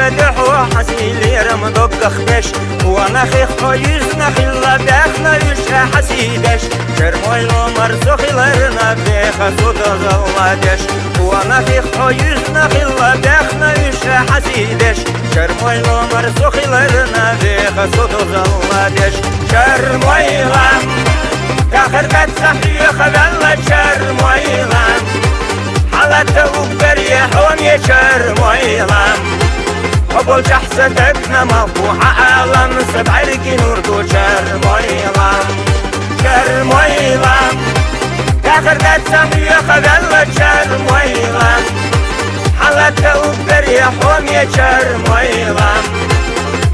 كدحو حسيلي رمضوك خبش وانا خيخو يزنا خلا بيخنا يشا حسيدش شرمويلو مرسوخي لرنا بيخا سودا زلادش وانا خيخو يزنا خلا بيخنا يشا حسيدش شرمويلو مرسوخي لرنا بيخا سودا زلادش شرمويلام تاخر قد صحيح خبالة شرمويلام حالته وبريح ومي شرمويلام قبل شحصتك مفوحة عالم سبع رقي نوردو شرمويلام شرمويلام تاخر قد صحيح خبالة شرمويلام حالته وبريح ومي شرمويلام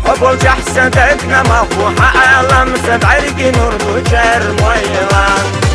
قبل شحصتك مفوحة عالم سبع رقي نوردو شرمويلام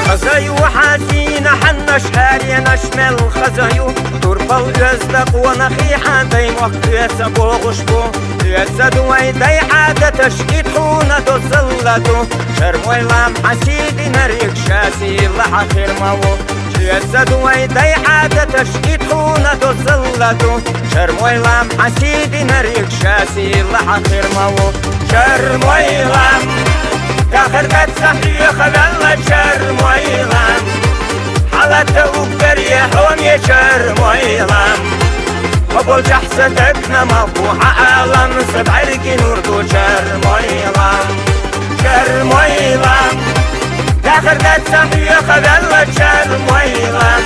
خزايو حاسينا حنا شهاري نشمل خزايو تربى الجزدق ونخيحة دايم وقت يسبو غشبو يسدو ايدي عادة تشكيت خونا تزلدو شرمويلام حسيدي نريك شاسي لحا خير ماو يسدو ايدي عادة تشكيت خونا تزلدو شرمويلام حسيدي نريك شاسي لحا خير ماو شرمويلام تاخر قد صحيح خبالة شرمويلام حالته وبريح ومي شرمويلام قبل شحصتك مفوحة عالم سبع رقي نوردو شرمويلام شرمويلام تاخر قد صحيح خبالة شرمويلام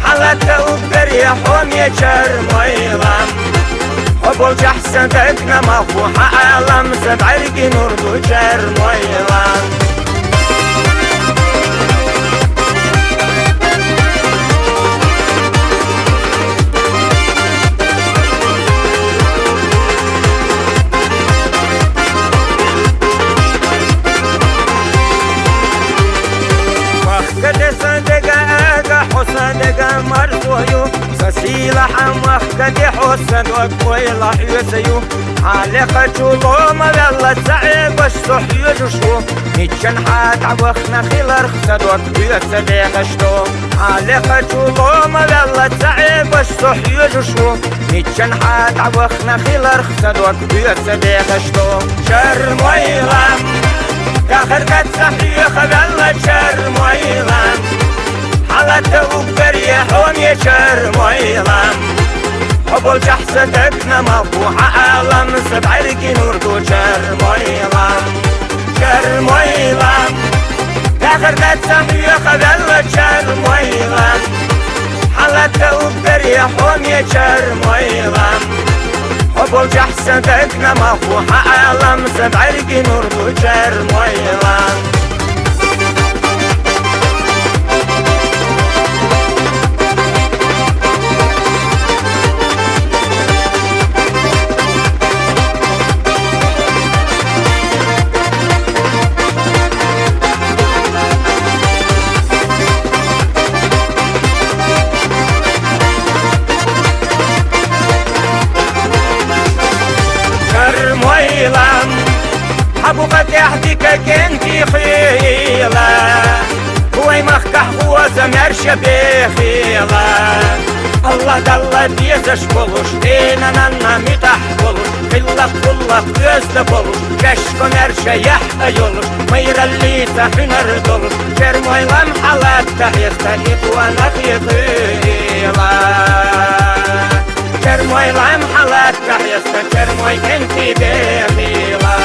حالته وبريح ومي شرمويلام قبل شحصتك مفوحة عالم سبع رقي نوردو شرمويلام حسنك مرزويو سسيلة حمخ كدي حسن وكويلة حيوسيو عالقة جولو مبلا سعيب وشتو يجوشو نيتشن حات عوخنا خيلر خسد وكويسة بيغشتو عالقة جولو مبلا سعيب وشتو يجوشو نيتشن حات عوخنا خيلر خسد وكويسة بيغشتو شرمويلام تاخر قد صحيح خبالة شرمويلام حالته وبريح ومي شرمويلام قبل شحصتك مفوحة عالم سبع رقي نوردو شرمويلام شرمويلام تاخر قد صحيح خبالة شرمويلام حالته وبريح ومي شرمويلام قبل شحصتك مفوحة عالم سبع رقي نوردو شرمويلام شرمويلام حبوقك يحديك كنتي خيلة هوي مخكح هو زمر شبيخيلة الله دالله ديزش بولوش دينا نانا ميتح بولوش خلق كلق gözde boluş keşko merşe yah ayoluş مير اللي تحنر دولوش شرمويلام حالات يستهيب ونخيطيلة شرمويلام حالات يستهيب شرموي كنتي بيخيلة